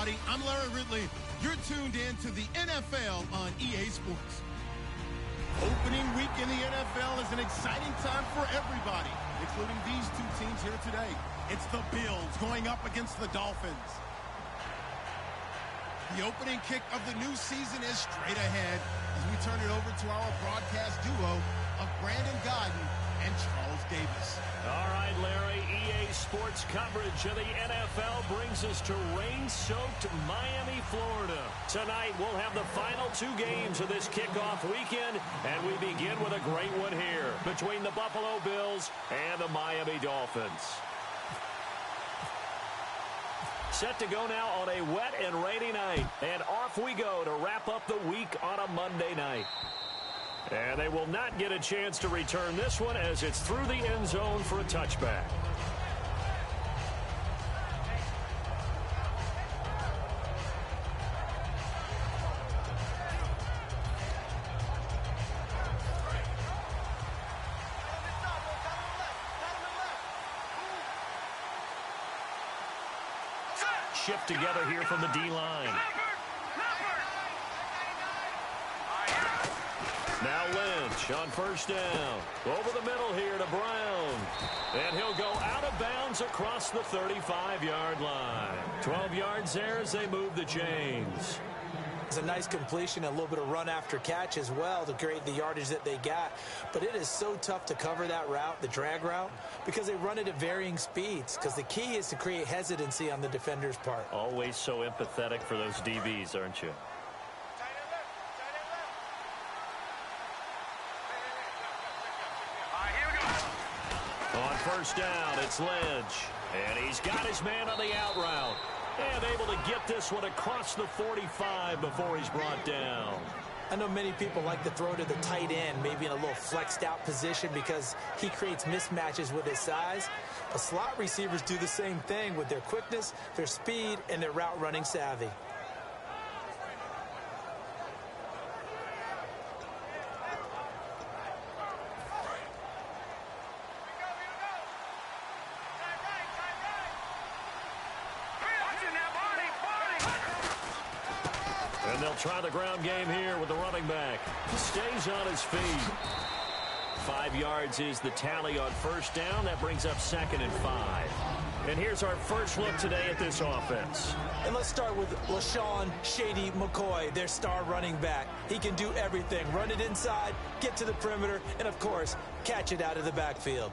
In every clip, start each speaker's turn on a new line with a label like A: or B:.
A: everybody. I'm Larry Ridley. You're tuned in to the NFL on EA Sports. Opening week in the NFL is an exciting time for everybody, including these two teams here today. It's the Bills going up against the Dolphins. The opening kick of the new season is straight ahead as we turn it over to our broadcast duo of Brandon Godden and Charles Davis.
B: All right, Larry, EA Sports coverage of the NFL brings us to rain-soaked Miami, Florida. Tonight, we'll have the final two games of this kickoff weekend, and we begin with a great one here between the Buffalo Bills and the Miami Dolphins. Set to go now on a wet and rainy night, and off we go to wrap up the week on a Monday night. And they will not get a chance to return this one as it's through the end zone for a touchback. Shift together here from the D-line. Now Lynch on first down. Over the middle here to Brown. And he'll go out of bounds across the 35-yard line. 12 yards there as they move the chains.
C: It's a nice completion, a little bit of run after catch as well to create the yardage that they got. But it is so tough to cover that route, the drag route, because they run it at varying speeds. Because the key is to create hesitancy on the defender's part.
B: Always so empathetic for those DBs, aren't you? On first down, it's Lynch. And he's got his man on the out route. And able to get this one across the 45 before he's brought down.
C: I know many people like to throw to the tight end, maybe in a little flexed out position because he creates mismatches with his size. But slot receivers do the same thing with their quickness, their speed, and their route running savvy.
B: And they'll try the ground game here with the running back. Stays on his feet. 5 yards is the tally on first down. That brings up 2nd and 5. And here's our first look today at this offense.
C: And let's start with LaShawn Shady McCoy, their star running back. He can do everything. Run it inside, get to the perimeter, and, of course, catch it out of the backfield.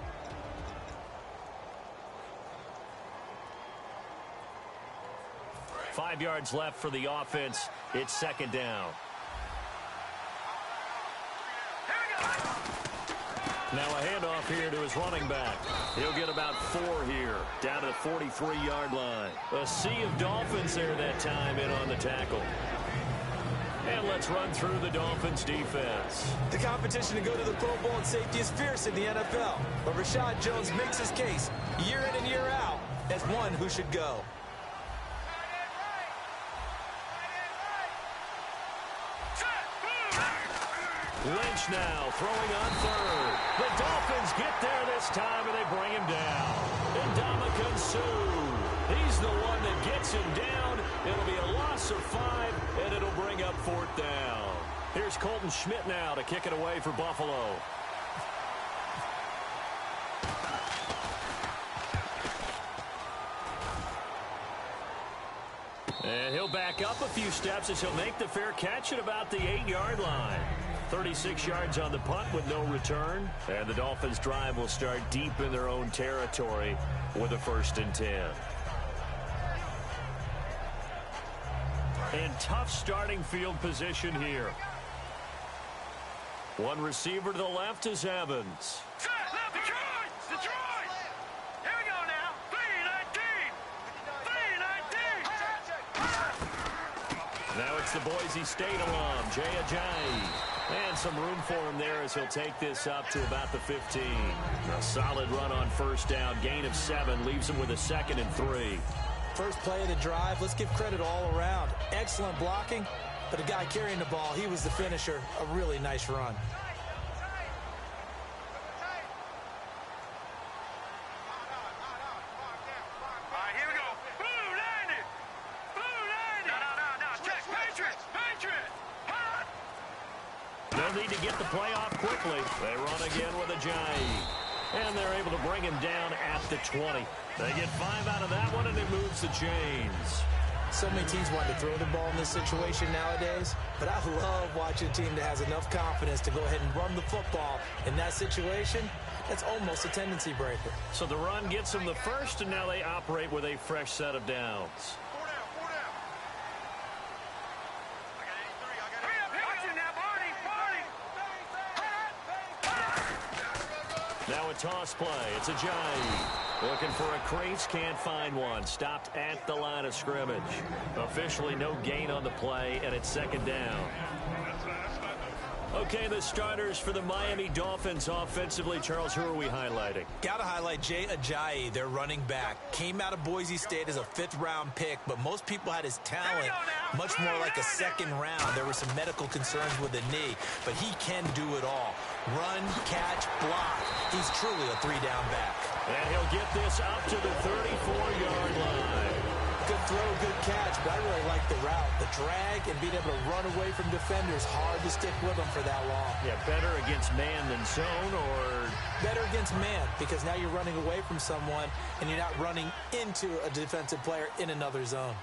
B: Five yards left for the offense. It's 2nd down. Now a handoff here to his running back. He'll get about 4 here, down to the 43-yard line. A sea of Dolphins there that time in on the tackle. And let's run through the Dolphins defense.
C: The competition to go to the Pro Bowl and safety is fierce in the NFL. But Rashad Jones makes his case year in and year out as one who should go.
B: Lynch now throwing on third. The Dolphins get there this time, and they bring him down. Ndamukong Suh. He's the one that gets him down. It'll be a loss of 5, and it'll bring up 4th down. Here's Colton Schmidt now to kick it away for Buffalo. And he'll back up a few steps as he'll make the fair catch at about the 8-yard line. 36 yards on the punt with no return. And the Dolphins' drive will start deep in their own territory with a 1st and 10. And tough starting field position here. One receiver to the left is Evans. Now it's the Boise State alum, Jay Ajayi. And some room for him there as he'll take this up to about the 15. A solid run on first down. Gain of 7 leaves him with a 2nd and 3.
C: First play of the drive, let's give credit all around. Excellent blocking, but the guy carrying the ball, he was the finisher. A really nice run.
B: They'll need to get the play off quickly. They run again with Ajayi. And they're able to bring him down at the 20. They get 5 out of that one, and it moves the chains.
C: So many teams want to throw the ball in this situation nowadays, but I love watching a team that has enough confidence to go ahead and run the football. In that situation, that's almost a tendency breaker.
B: So the run gets them the first, and now they operate with a fresh set of downs. Now a toss play. It's Ajayi. Looking for a crease, can't find one. Stopped at the line of scrimmage. Officially no gain on the play, and it's second down. Okay, the starters for the Miami Dolphins offensively. Charles, who are we highlighting?
C: Got to highlight Jay Ajayi, their running back. Came out of Boise State as a 5th-round pick, but most people had his talent much more like a 2nd round. There were some medical concerns with the knee, but he can do it all. Run, catch, block. He's truly a 3-down back.
B: And he'll get this up to the 34-yard line.
C: Good throw, good catch, but I really like the route. The drag and being able to run away from defenders, hard to stick with them for that long.
B: Yeah, better against man than zone, or?
C: Better against man, because now you're running away from someone and you're not running into a defensive player in another zone.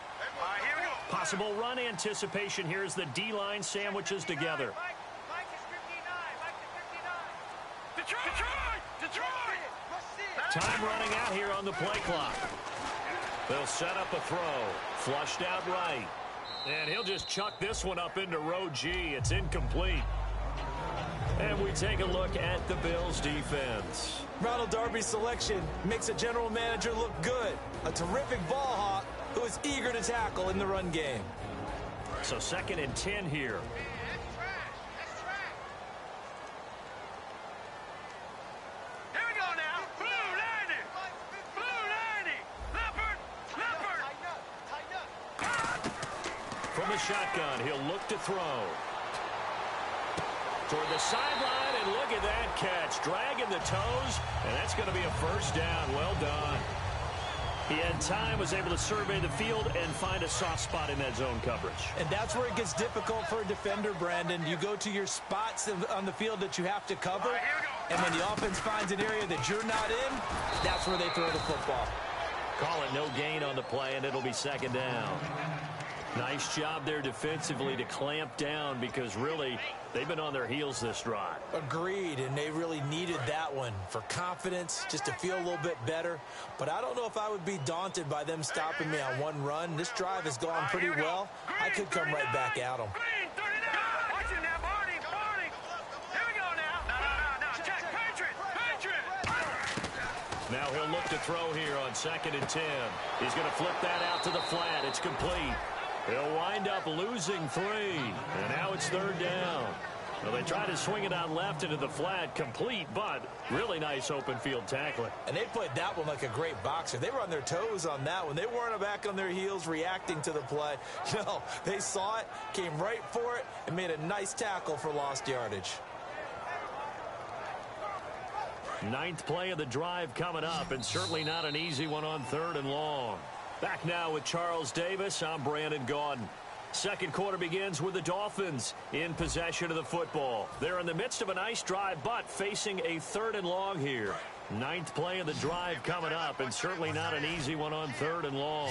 B: Possible run anticipation here as the D-line sandwiches together. Time running out here on the play clock. They'll set up a throw. Flushed out right. And he'll just chuck this one up into row G. It's incomplete. And we take a look at the Bills' defense.
C: Ronald Darby's selection makes a general manager look good. A terrific ball hawk who is eager to tackle in the run game.
B: So 2nd and 10 here. From the shotgun, he'll look to throw. Toward the sideline, and look at that catch. Dragging the toes, and that's going to be a first down. Well done. He had time, was able to survey the field and find a soft spot in that zone coverage.
C: And that's where it gets difficult for a defender, Brandon. You go to your spots on the field that you have to cover, and when the offense finds an area that you're not in, that's where they throw the football.
B: Call it no gain on the play, and it'll be second down. Nice job there defensively to clamp down, because really they've been on their heels this drive.
C: Agreed, and they really needed that one for confidence, just to feel a little bit better. But I don't know if I would be daunted by them stopping me on one run. This drive has gone pretty well. I could come right back at them.
B: Now he'll look to throw here on 2nd and 10. He's going to flip that out to the flat. It's complete. He'll wind up losing 3. And now it's 3rd down. Well, they try to swing it out left into the flat, complete, but really nice open field tackling.
C: And they played that one like a great boxer. They were on their toes on that one. They weren't back on their heels reacting to the play. No, they saw it, came right for it, and made a nice tackle for lost yardage.
B: 9th play of the drive coming up, and certainly not an easy one on 3rd and long. Back now with Charles Davis. I'm Brandon Gaudin. Second quarter begins with the Dolphins in possession of the football. They're in the midst of a nice drive, but facing a 3rd and long here. 9th play of the drive coming up, and certainly not an easy one on 3rd and long.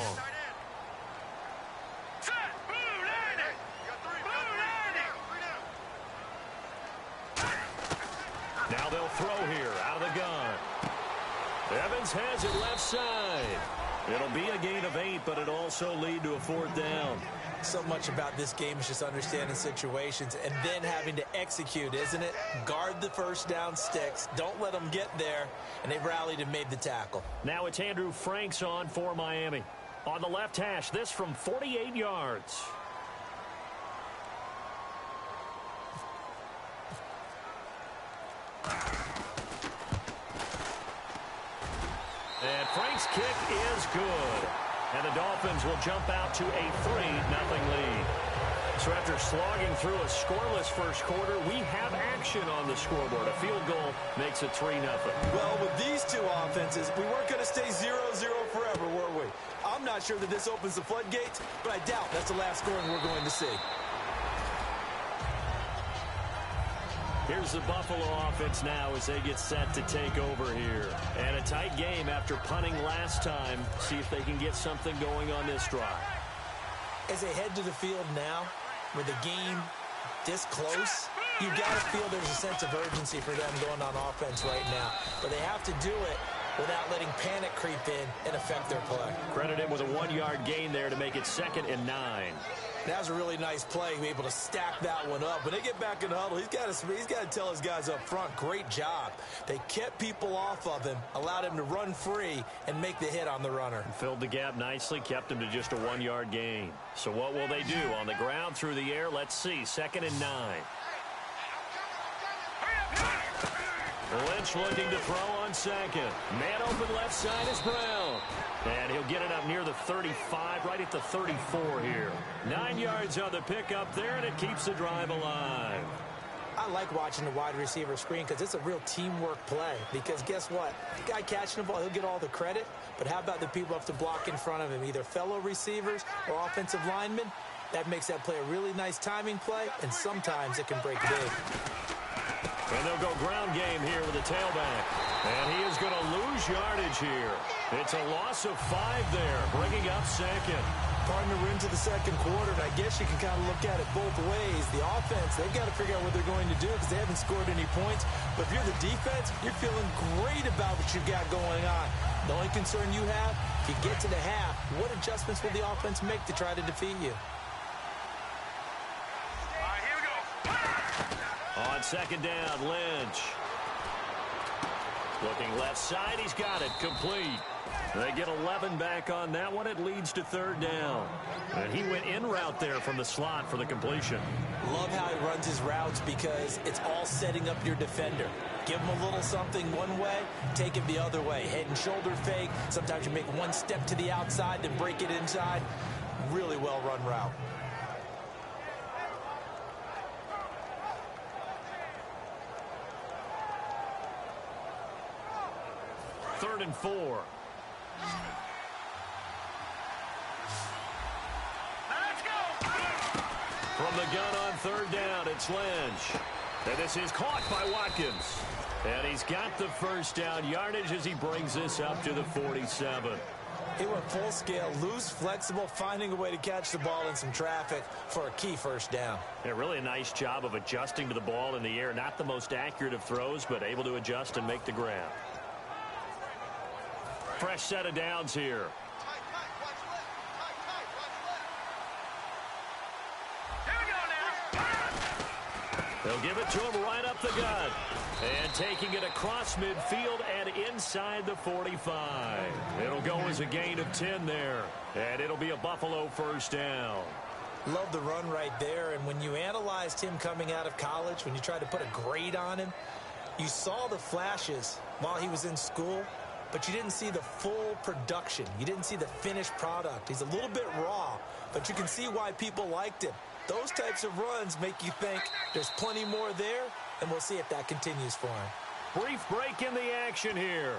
B: Now they'll throw here out of the gun. Evans has it left side. It'll be a gain of 8, but it'll also lead to a 4th down.
C: So much about this game is just understanding situations and then having to execute, isn't it? Guard the first down sticks. Don't let them get there. And they've rallied and made the tackle.
B: Now it's Andrew Franks on for Miami. On the left hash, this from 48 yards. And Frank's kick is good. And the Dolphins will jump out to a 3-0 lead. So after slogging through a scoreless first quarter, we have action on the scoreboard. A field goal makes it 3-0.
C: Well, with these two offenses, we weren't going to stay 0-0 forever, were we? I'm not sure that this opens the floodgates, but I doubt that's the last scoring we're going to see.
B: Here's the Buffalo offense now as they get set to take over here. And a tight game after punting last time. See if they can get something going on this drive.
C: As they head to the field now, with the game this close, you got to feel there's a sense of urgency for them going on offense right now. But they have to do it without letting panic creep in and affect their play.
B: Credit him with a 1-yard gain there to make it 2nd and 9.
C: That was a really nice play, be able to stack that one up. When they get back in the huddle, he's got to tell his guys up front, great job. They kept people off of him, allowed him to run free, and make the hit on the runner.
B: Filled the gap nicely, kept him to just a 1-yard gain. So what will they do? On the ground, through the air, let's see. 2nd and 9. Lynch looking to throw on second. Man open left side is Brown. And he'll get it up near the 35, right at the 34 here. 9 yards on the pickup there, and it keeps the drive alive.
C: I like watching the wide receiver screen because it's a real teamwork play. Because guess what? The guy catching the ball, he'll get all the credit. But how about the people up to block in front of him, either fellow receivers or offensive linemen? That makes that play a really nice timing play, and sometimes it can break big.
B: And they'll go ground game here with the tailback. And he is going to lose yardage here. It's a loss of 5 there, bringing up 2nd.
C: Partner, we're into the second quarter, and I guess you can kind of look at it both ways. The offense, they've got to figure out what they're going to do because they haven't scored any points. But if you're the defense, you're feeling great about what you've got going on. The only concern you have, if you get to the half, what adjustments will the offense make to try to defeat you?
B: On 2nd down, Lynch. Looking left side, he's got it, complete. They get 11 back on that one. It leads to 3rd down. And he went in route there from the slot for the completion.
C: Love how he runs his routes because it's all setting up your defender. Give him a little something one way, take it the other way. Head and shoulder fake. Sometimes you make one step to the outside, then break it inside. Really well run route.
B: 3rd and 4. From the gun on 3rd down, it's Lynch. And this is caught by Watkins. And he's got the 1st down yardage as he brings this up to the 47.
C: He went full scale, loose, flexible, finding a way to catch the ball in some traffic for a key 1st down.
B: Yeah, really a nice job of adjusting to the ball in the air. Not the most accurate of throws, but able to adjust and make the grab. Fresh set of downs here. They'll give it to him right up the gut. And taking it across midfield and inside the 45. It'll go as a gain of 10 there. And it'll be a Buffalo 1st down.
C: Love the run right there. And when you analyzed him coming out of college, when you tried to put a grade on him, you saw the flashes while he was in school, but you didn't see the full production. You didn't see the finished product. He's a little bit raw, but you can see why people liked him. Those types of runs make you think there's plenty more there, and we'll see if that continues for him.
B: Brief break in the action here.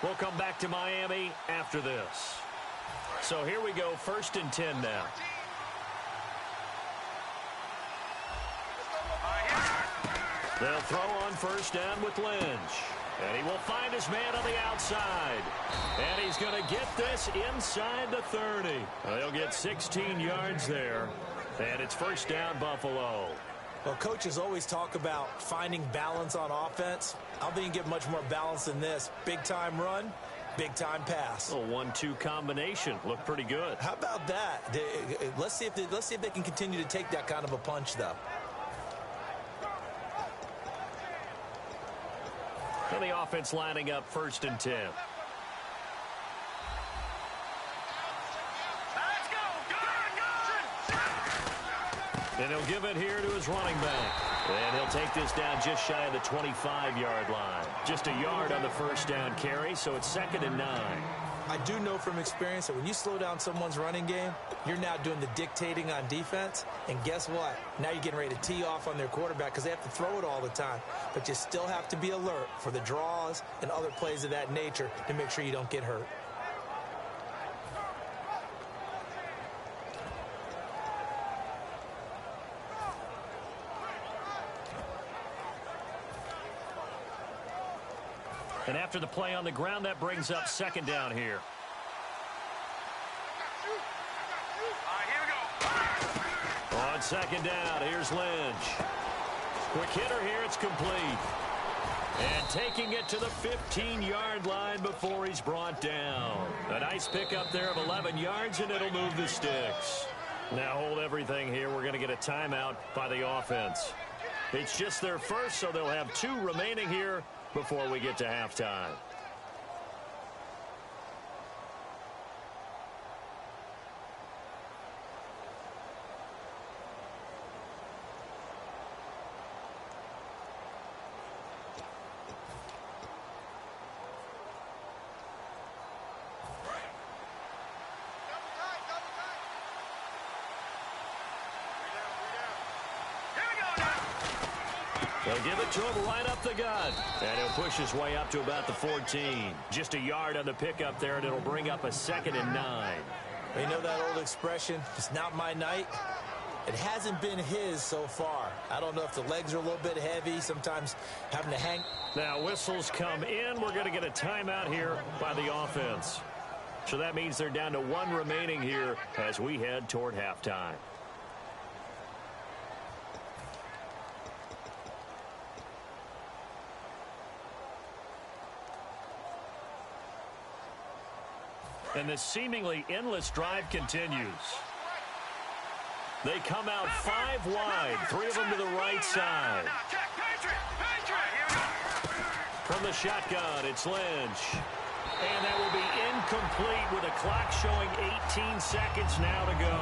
B: We'll come back to Miami after this. So here we go, 1st and 10 now. They'll throw on 1st down with Lynch. And he will find his man on the outside. And he's going to get this inside the 30. They'll get 16 yards there. And it's 1st down, Buffalo.
C: Well, coaches always talk about finding balance on offense. I don't think you can get much more balance than this. Big-time run, big-time pass.
B: A 1-2 combination. Looked pretty good.
C: How about that? Let's see if they can continue to take that kind of a punch, though.
B: And the offense lining up 1st and 10. And he'll give it here to his running back. And he'll take this down just shy of the 25-yard line. Just a yard on the 1st down carry, so it's 2nd and 9.
C: I do know from experience that when you slow down someone's running game, you're now doing the dictating on defense. And guess what? Now you're getting ready to tee off on their quarterback because they have to throw it all the time. But you still have to be alert for the draws and other plays of that nature to make sure you don't get hurt.
B: And after the play on the ground, that brings up second down here. On second down, here's Lynch. Quick hitter here, it's complete. And taking it to the 15-yard line before he's brought down. A nice pickup there of 11 yards, and it'll move the sticks. Now hold everything here. We're going to get a timeout by the offense. It's just their first, so they'll have 2 remaining here before we get to halftime. They'll give it to him right up the gut. And he'll push his way up to about the 14. Just a yard on the pickup there, and it'll bring up a 2nd and 9.
C: You know that old expression, it's not my night? It hasn't been his so far. I don't know if the legs are a little bit heavy, sometimes having to hang.
B: Now whistles come in. We're going to get a timeout here by the offense. So that means they're down to 1 remaining here as we head toward halftime. And this seemingly endless drive continues. They come out 5 wide, 3 of them to the right side. From the shotgun, it's Lynch. And that will be incomplete with a clock showing 18 seconds now to go.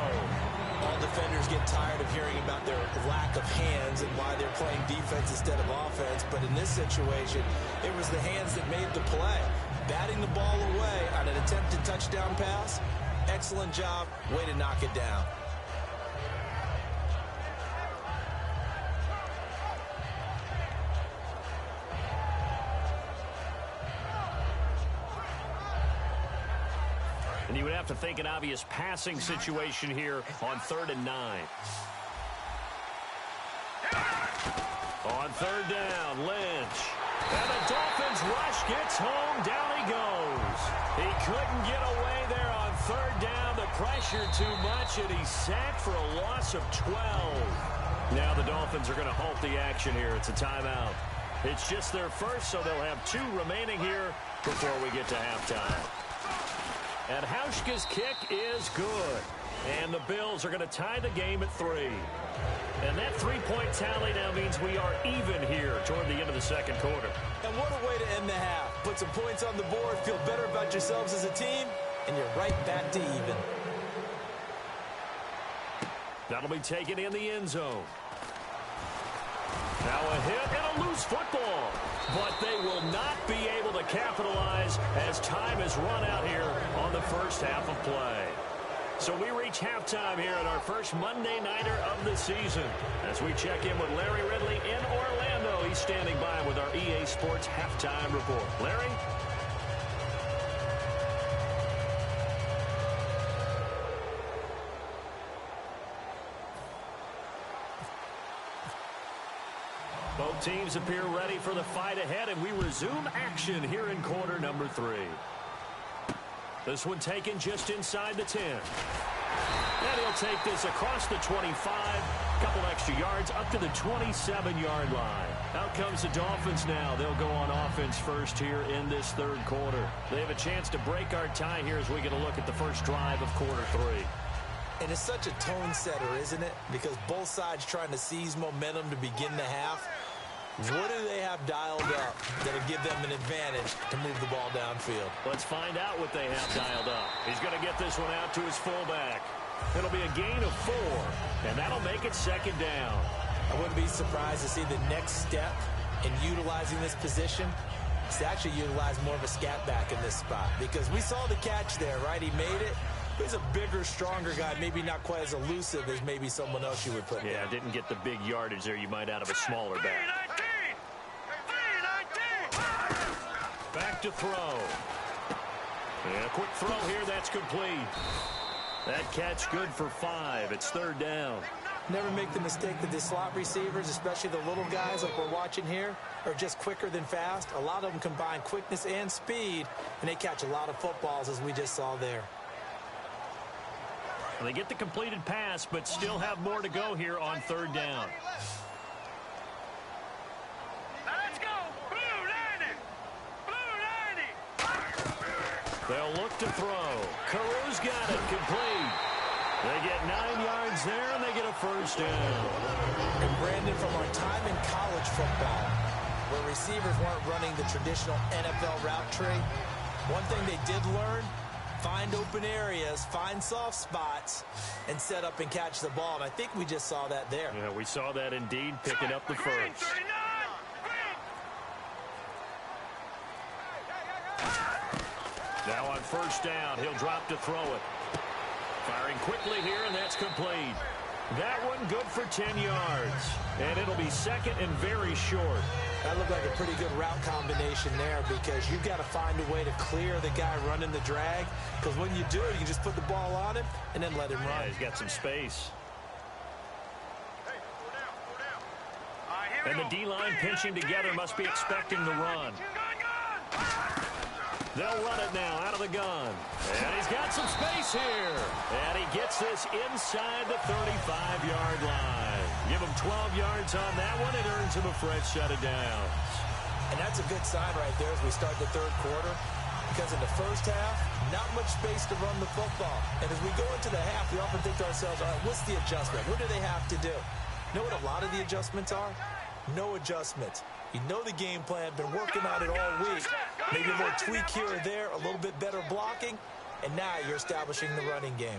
C: All defenders get tired of hearing about their lack of hands and why they're playing defense instead of offense. But in this situation, it was the hands that made the play. Batting the ball away on an attempted touchdown pass. Excellent job. Way to knock it down.
B: And you would have to think an obvious passing situation here on 3rd and 9. On 3rd down, Lynch. And the Dolphins rush gets home. Down he goes. He couldn't get away there on 3rd down. The pressure too much, and he's sacked for a loss of 12. Now the Dolphins are going to halt the action here. It's a timeout. It's just their first, so they'll have 2 remaining here before we get to halftime. And Hauschka's kick is good. And the Bills are going to tie the game at 3. And that 3-point tally now means we are even here toward the end of the 2nd quarter.
C: And what a way to end the half. Put some points on the board, feel better about yourselves as a team, and you're right back to even.
B: That'll be taken in the end zone. Now a hit and a loose football. But they will not be able to capitalize as time has run out here on the first half of play. So we reach halftime here at our first Monday Nighter of the season. As we check in with Larry Ridley in Orlando, he's standing by with our EA Sports Halftime Report. Larry? Both teams appear ready for the fight ahead, and we resume action here in quarter number 3. This one taken just inside the 10. And he'll take this across the 25, couple extra yards up to the 27-yard line. Out comes the Dolphins now. They'll go on offense first here in this 3rd quarter. They have a chance to break our tie here as we get a look at the first drive of quarter 3.
C: And it's such a tone setter, isn't it? Because both sides trying to seize momentum to begin the half. What do they have dialed up that'll give them an advantage to move the ball downfield?
B: Let's find out what they have dialed up. He's going to get this one out to his fullback. It'll be a gain of 4, and that'll make it 2nd down.
C: I wouldn't be surprised to see the next step in utilizing this position is to actually utilize more of a scat back in this spot. Because we saw the catch there, right? He made it. He's a bigger, stronger guy, maybe not quite as elusive as maybe someone else you would put
B: Yeah,
C: down.
B: didn't get the big yardage there you might out of a smaller back. Back to throw. And a quick throw here, that's complete. That catch good for 5. It's 3rd down.
C: Never make the mistake that the slot receivers, especially the little guys like we're watching here, are just quicker than fast. A lot of them combine quickness and speed, and they catch a lot of footballs, as we just saw there.
B: Well, they get the completed pass, but still have more to go here on third down.
D: Let's go! Blue 90! Blue 90!
B: They'll look to throw. Caru's got it, complete. They get 9 yards there, and they get a first down.
C: And Brandon, from our time in college football, where receivers weren't running the traditional NFL route tree, one thing they did learn, find open areas, find soft spots, and set up and catch the ball. And I think we just saw that there.
B: Yeah, we saw that indeed, picking up the first. Now on first down, he'll drop to throw it. Firing quickly here, and that's complete. That one good for 10 yards. And it'll be second and very short.
C: That looked like a pretty good route combination there, because you've got to find a way to clear the guy running the drag. Because when you do it, you can just put the ball on him and then let him run.
B: Yeah, he's got some space. And the D-line pinching together must be expecting the run. They'll run it now out of the gun. And he's got some space here. And he gets this inside the 35-yard line. Give him 12 yards on that one. It earns him a fresh set of downs.
C: And that's a good sign right there as we start the third quarter. Because in the first half, not much space to run the football. And as we go into the half, we often think to ourselves, all right, what's the adjustment? What do they have to do? You know what a lot of the adjustments are? No adjustments. You know the game plan, been working on it all week. Maybe a little tweak here or there, a little bit better blocking, and now you're establishing the running game.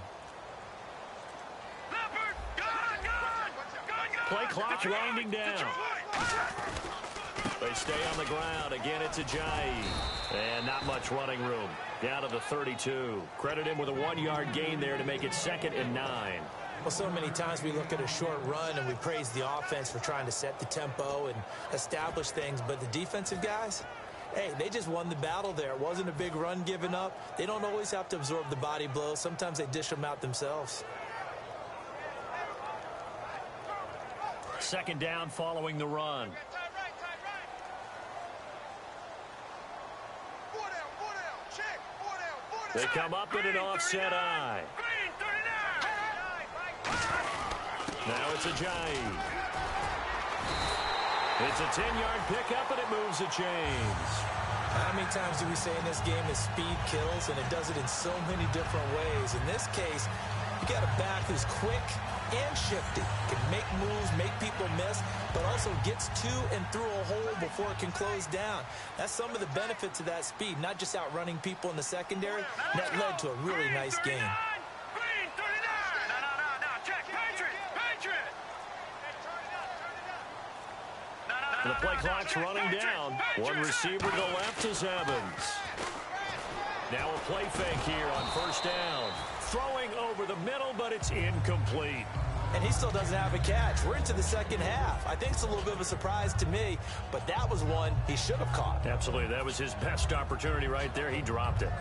B: Play clock winding down. They stay on the ground. Again, it's Ajayi. And not much running room. Down to the 32. Credit him with a 1-yard gain there to make it 2nd and 9.
C: Well, so many times we look at a short run and we praise the offense for trying to set the tempo and establish things. But the defensive guys, hey, they just won the battle there. It wasn't a big run given up. They don't always have to absorb the body blows. Sometimes they dish them out themselves.
B: Second down following the run. They come up in an offset eye. Now it's Ajayi. It's a 10-yard pickup, and it moves the chains.
C: How many times do we say in this game that speed kills, and it does it in so many different ways? In this case, you got a back who's quick and shifty, can make moves, make people miss, but also gets to and through a hole before it can close down. That's some of the benefits of that speed, not just outrunning people in the secondary. That led to a really nice game.
B: The play clock's running down. One receiver to the left is Evans. Now a play fake here on first down. Throwing over the middle, but it's incomplete.
C: And he still doesn't have a catch. We're into the second half. I think it's a little bit of a surprise to me, but that was one he should have caught.
B: Absolutely. That was his best opportunity right there. He dropped it.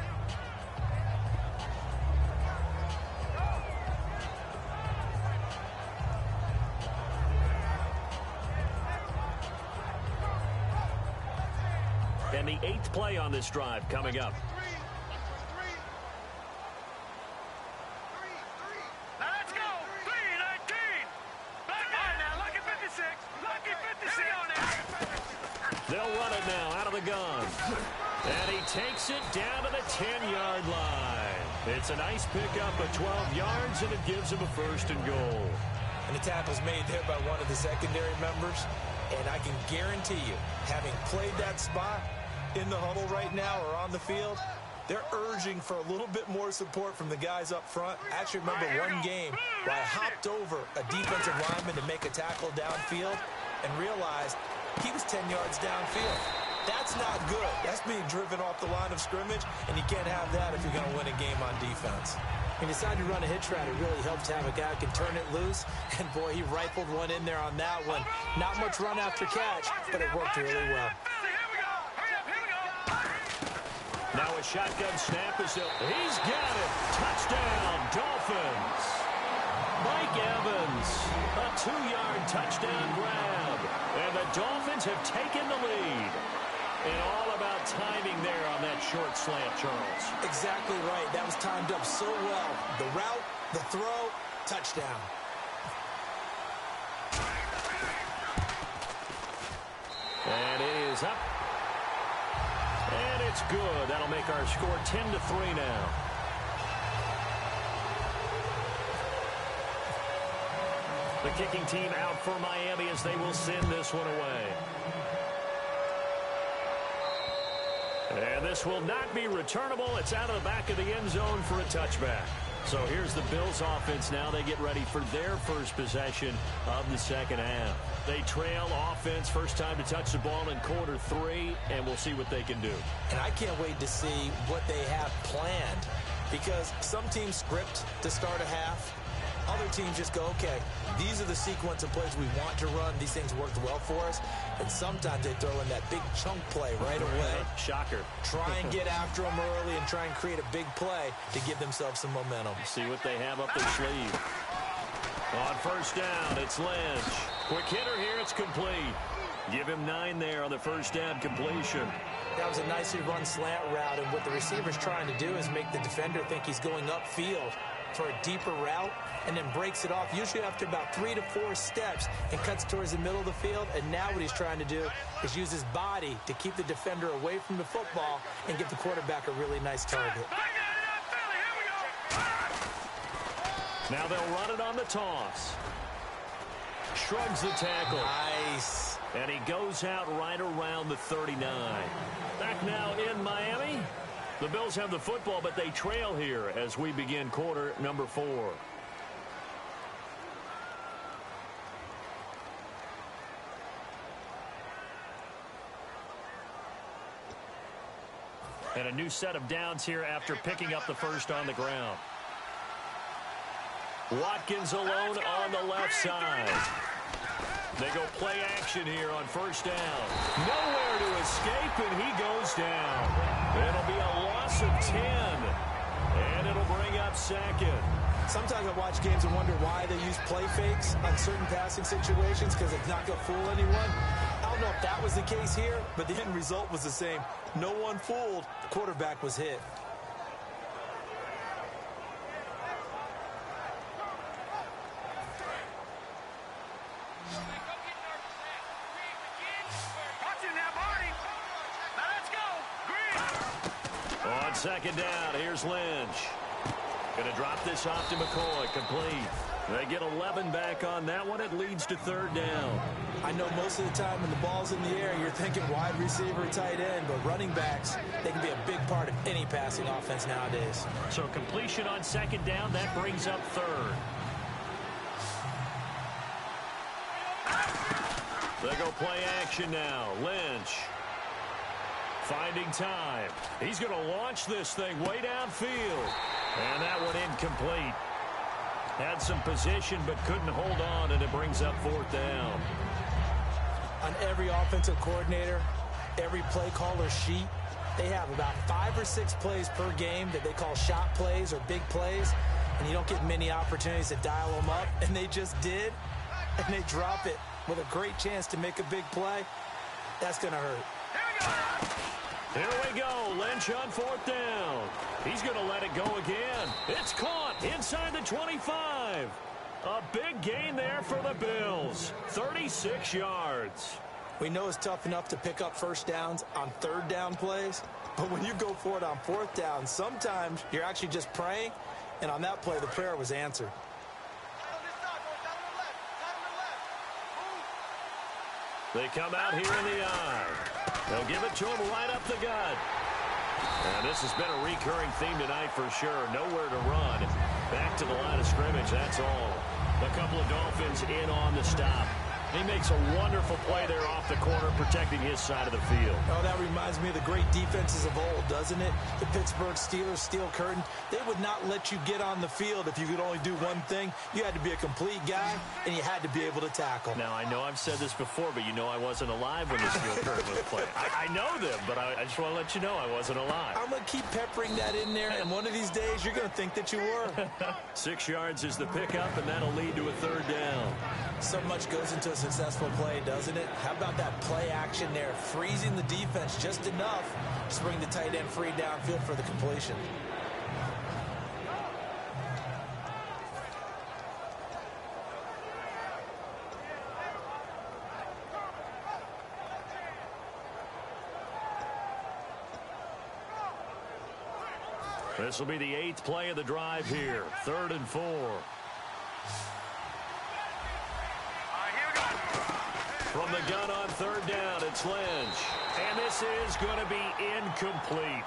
B: And the 8th play on this drive coming up.
D: Let's go! 3-19! Lucky 56! Lucky 56!
B: They'll run it now out of the gun. And he takes it down to the 10-yard line. It's a nice pickup of 12 yards, and it gives him a 1st and goal.
C: And the tackle's made there by one of the secondary members. And I can guarantee you, having played that spot in the huddle right now or on the field, they're urging for a little bit more support from the guys up front. I actually remember one game where I hopped over a defensive lineman to make a tackle downfield and realized he was 10 yards downfield. That's not good. That's being driven off the line of scrimmage, and you can't have that if you're going to win a game on defense. He decided to run a hitch route. It really helps to have a guy who can turn it loose. And, boy, he rifled one in there on that one. Not much run after catch, but it worked really well.
B: Now a shotgun snap is up. He's got it. Touchdown, Dolphins. Mike Mike Evans. A 2-yard touchdown grab. And the Dolphins have taken the lead. And all about timing there on that short slant, Charles.
C: Exactly right. That was timed up so well. The route, the throw, touchdown.
B: And it is up. And it's good. That'll make our score 10-3 now. The kicking team out for Miami as they will send this one away. And this will not be returnable. It's out of the back of the end zone for a touchback. So here's the Bills offense now. They get ready for their first possession of the second half. They trail offense, first time to touch the ball in quarter 3, and we'll see what they can do.
C: And I can't wait to see what they have planned, because some teams script to start a half. Other teams just go, okay, these are the sequence of plays we want to run. These things worked well for us. And sometimes they throw in that big chunk play right away.
B: Shocker.
C: Try and get after them early and try and create a big play to give themselves some momentum.
B: See what they have up their sleeve. On first down, it's Lynch. Quick hitter here, it's complete. Give him 9 there on the first down completion.
C: That was a nicely run slant route, and what the receiver's trying to do is make the defender think he's going upfield for a deeper route, and then breaks it off, usually after about 3 to 4 steps, and cuts towards the middle of the field. And now what he's trying to do is use his body to keep the defender away from the football and give the quarterback a really nice target.
B: Now they'll run it on the toss. Shrugs the tackle.
C: Nice.
B: And he goes out right around the 39. Back now in Miami. The Bills have the football, but they trail here as we begin quarter number 4. And a new set of downs here after picking up the first on the ground. Watkins alone on the left side. They go play action here on first down. Nowhere to escape, and he goes down. It'll be a loss of 10, and it'll bring up second.
C: Sometimes I watch games and wonder why they use play fakes on certain passing situations, because it's not going to fool anyone. I don't know if that was the case here, but the end result was the same. No one fooled. The quarterback was hit.
B: On second down, here's Lynch. Going to drop this off to McCoy, complete. They get 11 back on that one. It leads to third down.
C: I know most of the time when the ball's in the air, you're thinking wide receiver, tight end, but running backs, they can be a big part of any passing offense nowadays.
B: So completion on second down, that brings up third. They go play action now. Lynch finding time. He's going to launch this thing way downfield. And that one incomplete. Had some position but couldn't hold on, and it brings up fourth down.
C: On every offensive coordinator, every play caller sheet, they have about 5 or 6 plays per game that they call shot plays or big plays, and you don't get many opportunities to dial them up, and they just did, and they drop it with a great chance to make a big play. That's going to hurt.
B: Here we go. Lynch on fourth down. He's going to let it go again. It's caught inside the 25. A big gain there for the Bills. 36 yards.
C: We know it's tough enough to pick up first downs on third down plays, but when you go for it on fourth down, sometimes you're actually just praying, and on that play, the prayer was answered.
B: They come out here in the eye. They'll give it to him right up the gut. And this has been a recurring theme tonight for sure. Nowhere to run. Back to the line of scrimmage, that's all. A couple of Dolphins in on the stop. He makes a wonderful play there off the corner, protecting his side of the field.
C: Oh, that reminds me of the great defenses of old, doesn't it? The Pittsburgh Steelers, steel curtain. They would not let you get on the field if you could only do one thing. You had to be a complete guy, and you had to be able to tackle.
B: Now, I know I've said this before, but you know I wasn't alive when the steel curtain was playing. I know them, but I just want to let you know I wasn't alive.
C: I'm going to keep peppering that in there, and one of these days you're going to think that you were.
B: 6 yards is the pickup, and that'll lead to a third down.
C: So much goes into a successful play, doesn't it? How about that play action there, freezing the defense just enough to bring the tight end free downfield for the completion.
B: This will be the 8th play of the drive here. 3rd and 4. From the gun on 3rd down, it's Lynch. And this is going to be incomplete.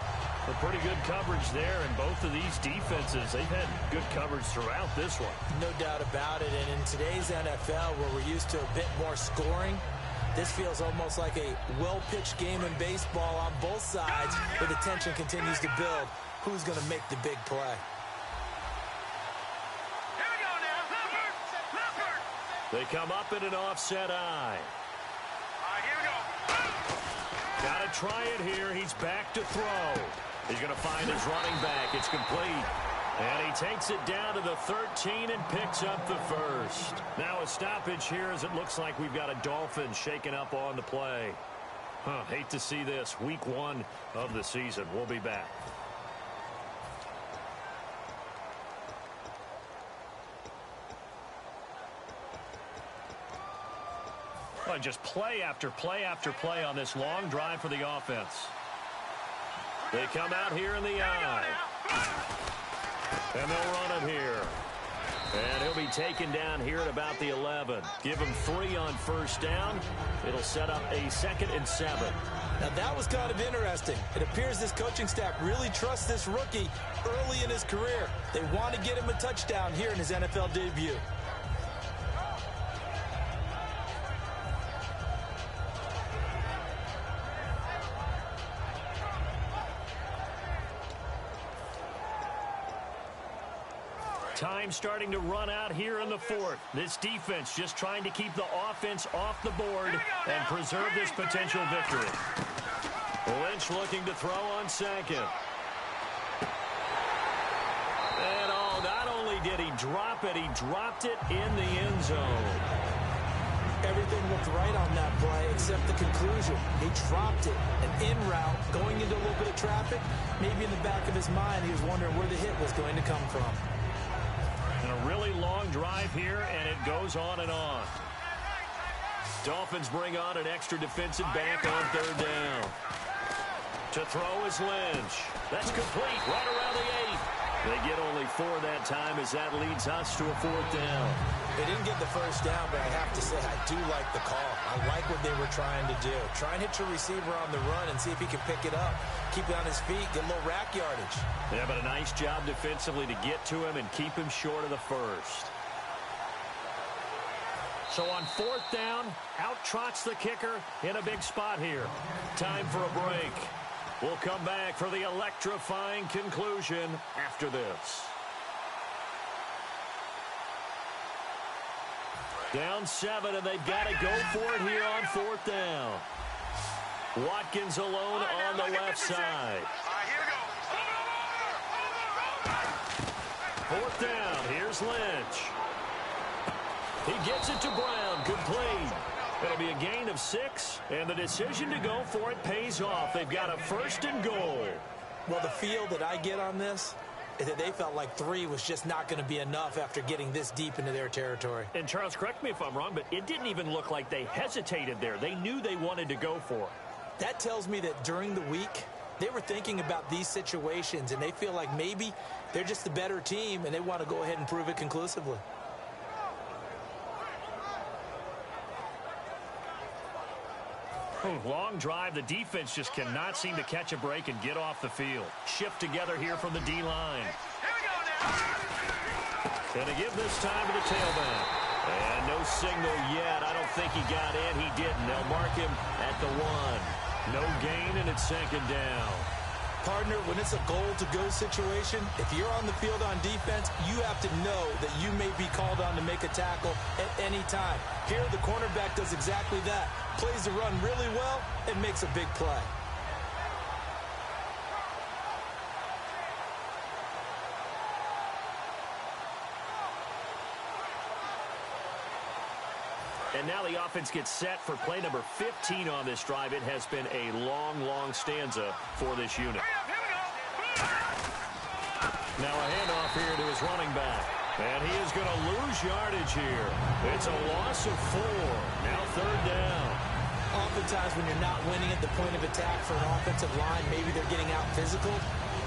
B: A pretty good coverage there, and both of these defenses, they've had good coverage throughout this one.
C: No doubt about it, and in today's NFL, where we're used to a bit more scoring, this feels almost like a well-pitched game in baseball on both sides, where the tension continues to build. Who's going to make the big play?
D: Here we go now. Leopard.
B: They come up in an offset eye.
D: All right, here we go.
B: Got to try it here. He's back to throw. He's going to find his running back. It's complete. And he takes it down to the 13 and picks up the first. Now a stoppage here as it looks like we've got a Dolphin shaking up on the play. Hate to see this. Week 1 of the season. We'll be back. Well, just play after play after play on this long drive for the offense. They come out here in the eye. And they'll run it here. And he'll be taken down here at about the 11. Give him 3 on 1st down. It'll set up a 2nd and 7.
C: Now, that was kind of interesting. It appears this coaching staff really trusts this rookie early in his career. They want to get him a touchdown here in his NFL debut.
B: Time starting to run out here in the 4th. This defense just trying to keep the offense off the board and preserve this potential victory. Lynch looking to throw on 2nd. And not only did he drop it, he dropped it in the end zone.
C: Everything looked right on that play except the conclusion. He dropped it, an in route, going into a little bit of traffic. Maybe in the back of his mind, he was wondering where the hit was going to come from.
B: And a really long drive here, and it goes on and on. Dolphins bring on an extra defensive back on 3rd down. To throw is Lynch. That's complete right around the 8. They get only 4 that time as that leads us to a 4th down.
C: They didn't get the 1st down, but I have to say I do like the call. I like what they were trying to do. Try and hit your receiver on the run and see if he can pick it up. Keep it on his feet, get a little rack yardage.
B: Yeah, but a nice job defensively to get to him and keep him short of the 1st. So on 4th down, out trots the kicker in a big spot here. Time for a break. We'll come back for the electrifying conclusion after this. Down 7, and they've got to go for it here on 4th down. Watkins alone on the left side. 4th down, here's Lynch. He gets it to Brown, complete. It'll be a gain of 6, and the decision to go for it pays off. They've got a 1st and goal.
C: Well, the feel that I get on this is that they felt like 3 was just not going to be enough after getting this deep into their territory.
B: And Charles, correct me if I'm wrong, but it didn't even look like they hesitated there. They knew they wanted to go for it.
C: That tells me that during the week, they were thinking about these situations, and they feel like maybe they're just the better team, and they want to go ahead and prove it conclusively.
B: Long drive. The defense just cannot seem to catch a break and get off the field. Shift together here from the D-line.
D: Here we go now.
B: And to give this time to the tailback. And no signal yet. I don't think he got in. He didn't. They'll mark him at the 1. No gain, and it's 2nd down.
C: Partner, when it's a goal-to-go situation, if you're on the field on defense, you have to know that you may be called on to make a tackle at any time. Here, the cornerback does exactly that. Plays the run really well and makes a big play.
B: And now the offense gets set for play number 15 on this drive. It has been a long, long stanza for this unit. Now a handoff here to his running back. And he is going to lose yardage here. It's a loss of 4. Now 3rd down.
C: Oftentimes when you're not winning at the point of attack for an offensive line, maybe they're getting out physical,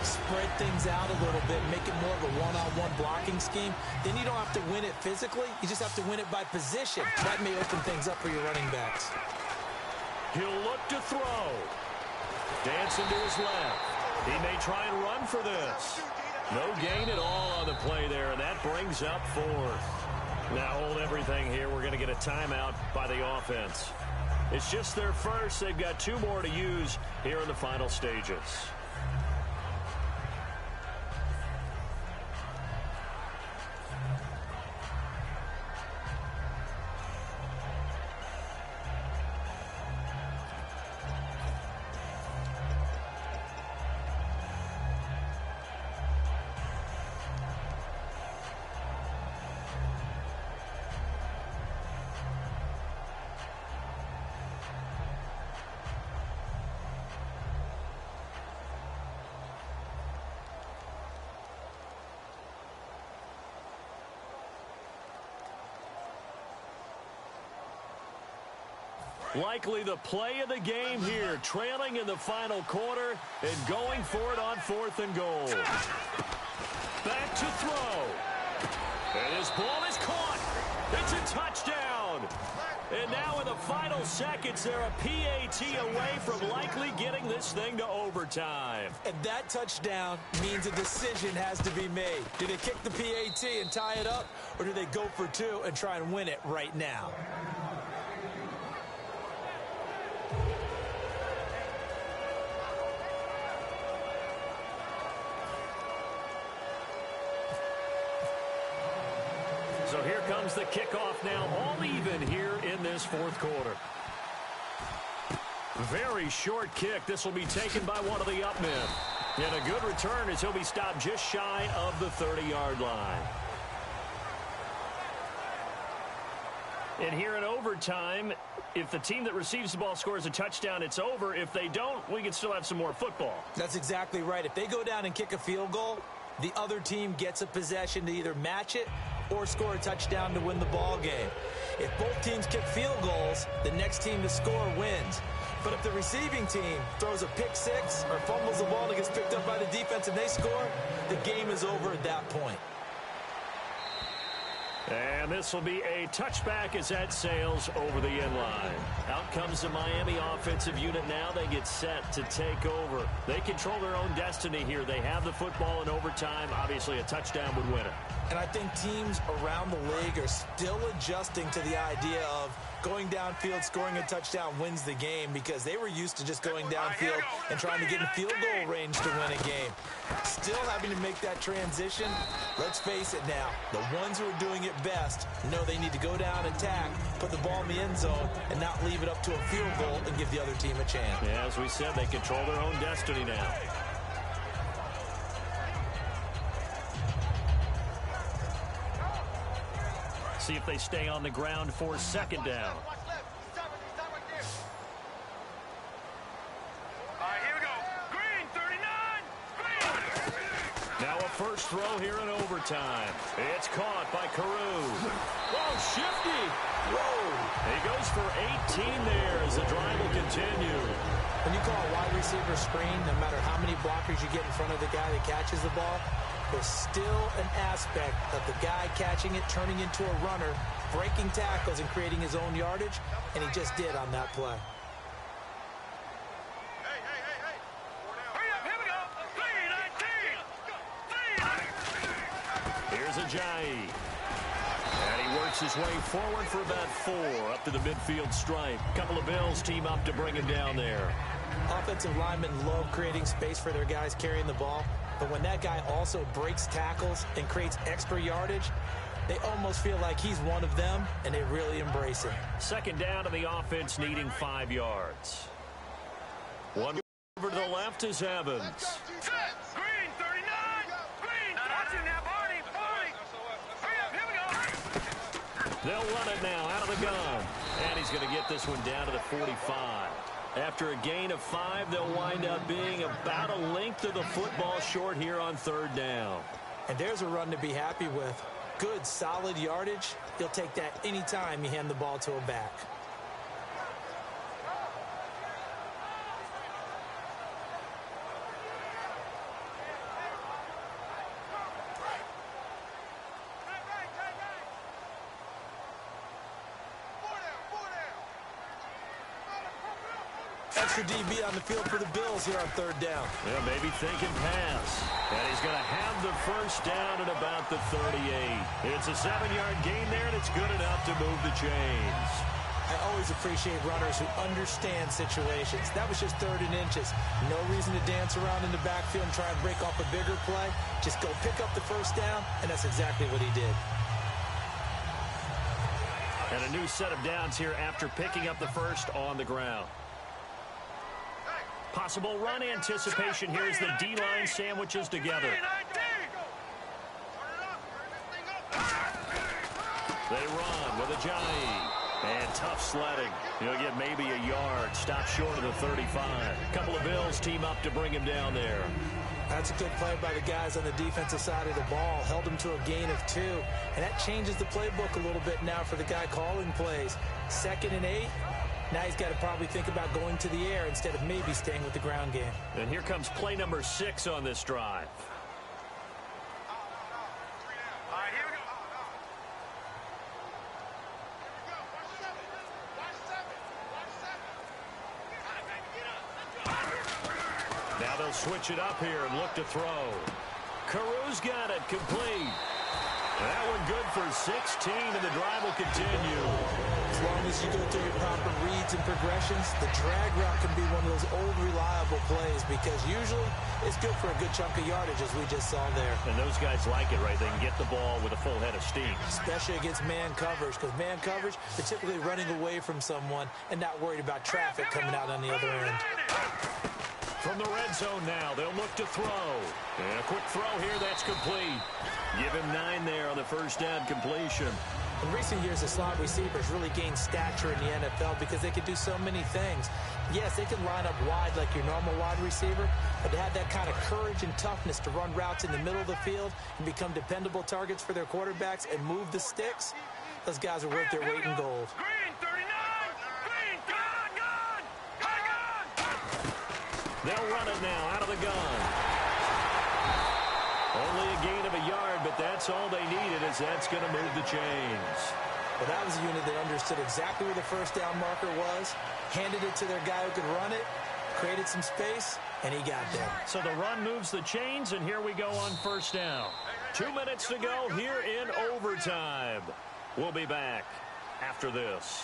C: spread things out a little bit, make it more of a one-on-one blocking scheme. Then you don't have to win it physically. You just have to win it by position. That may open things up for your running backs.
B: He'll look to throw. Dancing to his left. He may try and run for this. No gain at all on the play there, and that brings up 4th. Now hold everything here. We're going to get a timeout by the offense. It's just their first. They've got 2 more to use here in the final stages. Likely the play of the game here, trailing in the final quarter and going for it on 4th and goal. Back to throw. And his ball is caught. It's a touchdown. And now in the final seconds, they're a PAT away from likely getting this thing to overtime.
C: And that touchdown means a decision has to be made. Do they kick the PAT and tie it up, or do they go for 2 and try and win it right now?
B: So here comes the kickoff now, all even here in this 4th quarter. Very short kick. This will be taken by one of the up men. And a good return as he'll be stopped just shy of the 30-yard line. And here in overtime, if the team that receives the ball scores a touchdown, it's over. If they don't, we can still have some more football.
C: That's exactly right. If they go down and kick a field goal, the other team gets a possession to either match it or score a touchdown to win the ball game. If both teams kick field goals, the next team to score wins. But if the receiving team throws a pick 6 or fumbles the ball and gets picked up by the defense and they score, the game is over at that point.
B: And this will be a touchback as that sails over the end line. Out comes the Miami offensive unit now. They get set to take over. They control their own destiny here. They have the football in overtime. Obviously, a touchdown would win it.
C: And I think teams around the league are still adjusting to the idea of going downfield, scoring a touchdown wins the game, because they were used to just going downfield and trying to get in field goal range to win a game. Still having to make that transition. Let's face it now, the ones who are doing it best know they need to go down, attack, put the ball in the end zone, and not leave it up to a field goal and give the other team a chance.
B: Yeah, as we said, they control their own destiny now. See if they stay on the ground for 2nd down. Now a first throw here in overtime. It's caught by Carew. Oh, shifty. Whoa. He goes for 18 there as the drive will continue.
C: When you call a wide receiver screen, no matter how many blockers you get in front of the guy that catches the ball, there's still an aspect of the guy catching it, turning into a runner, breaking tackles and creating his own yardage, and he just did on that play.
B: Here's Ajayi. And he works Works his way forward for about 4 up to the midfield stripe. Couple of Bills team up to bring him down there.
C: Offensive linemen love creating space for their guys carrying the ball, but when that guy also breaks tackles and creates extra yardage, they almost feel like he's one of them, and they really embrace him.
B: Second down to the offense, needing 5 yards. One over to the left is Evans.
D: Green, 39. Green, watching now, Barney. Hurry up, here we go.
B: They'll run it now out of the gun. And he's going to get this one down to the 45. After a gain of 5, they'll wind up being about a length of the football short here on third down.
C: And there's a run to be happy with. Good, solid yardage. You'll take that anytime you hand the ball to a back. Extra DB on the field for the Bills here on third down.
B: Yeah, maybe thinking pass. And he's going to have the first down at about the 38. It's a 7-yard gain there, and it's good enough to move the chains.
C: I always appreciate runners who understand situations. That was just 3rd and inches. No reason to dance around in the backfield and try and break off a bigger play. Just go pick up the first down, and that's exactly what he did.
B: And a new set of downs here after picking up the first on the ground. Possible run anticipation here as the D-line sandwiches together. They run with Ajayi. And tough sledding. He'll get maybe a yard. Stop short of the 35. Couple of Bills team up to bring him down there.
C: That's a good play by the guys on the defensive side of the ball. Held him to a gain of 2. And that changes the playbook a little bit now for the guy calling plays. 2nd and 8. Now he's got to probably think about going to the air instead of maybe staying with the ground game.
B: And here comes play number 6 on this drive.
D: All right, here we go.
B: Now they'll switch it up here and look to throw. Carew's got it complete. That one good for 16, and the drive will continue.
C: As long as you go through your proper reads and progressions, the drag route can be one of those old reliable plays because usually it's good for a good chunk of yardage, as we just saw there.
B: And those guys like it, right? They can get the ball with a full head of steam.
C: Especially against man coverage, because man coverage, they're typically running away from someone and not worried about traffic coming out on the other end.
B: From the red zone now, they'll look to throw. And a quick throw here, that's complete. Give him 9 there on the first down completion.
C: In recent years, the slot receivers really gained stature in the NFL because they could do so many things. Yes, they can line up wide like your normal wide receiver, but to have that kind of courage and toughness to run routes in the middle of the field and become dependable targets for their quarterbacks and move the sticks, those guys are worth their weight in gold.
D: Green, 39. Green, gun.
B: They'll run it now out of the gun. Only a gain of a yard, but that's all they needed, as that's going to move the chains.
C: Well, that was a unit that understood exactly where the first down marker was, handed it to their guy who could run it, created some space, and he got there.
B: So the run moves the chains, and here we go on first down. 2 minutes to go here in overtime. We'll be back after this.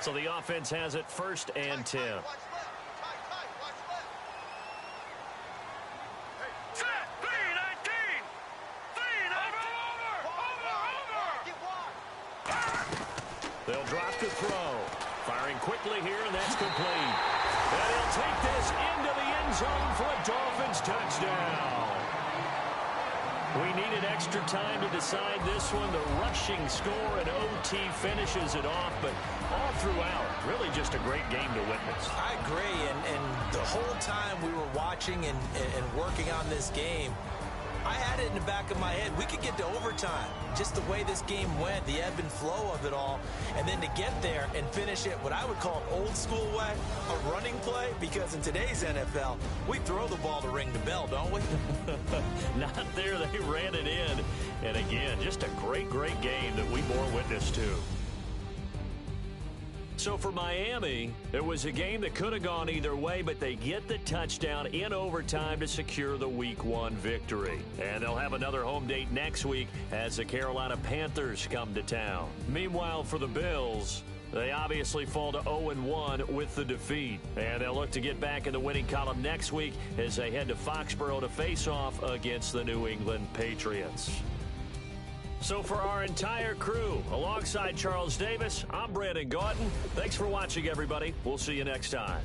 B: So the offense has it 1st and 10.
D: Set, green, 19. Green, over.
B: They'll drop to throw. Firing quickly here, and that's complete. And he'll take this into the end zone for a Dolphins touchdown. We needed extra time to decide this one. The rushing score and OT finishes it off, but all throughout, really just a great game to witness.
C: I agree, and the whole time we were watching and working on this game, I had it in the back of my head. We could get to overtime. Just the way this game went, the ebb and flow of it all, and then to get there and finish it what I would call old school way, a running play, because in today's NFL, we throw the ball to ring the bell, don't we?
B: Not there. They ran it in. And again, just a great, great game that we bore witness to. So for Miami, it was a game that could have gone either way, but they get the touchdown in overtime to secure the Week 1 victory. And they'll have another home date next week as the Carolina Panthers come to town. Meanwhile, for the Bills, they obviously fall to 0-1 with the defeat. And they'll look to get back in the winning column next week as they head to Foxborough to face off against the New England Patriots. So for our entire crew, alongside Charles Davis, I'm Brandon Gautin. Thanks for watching, everybody. We'll see you next time.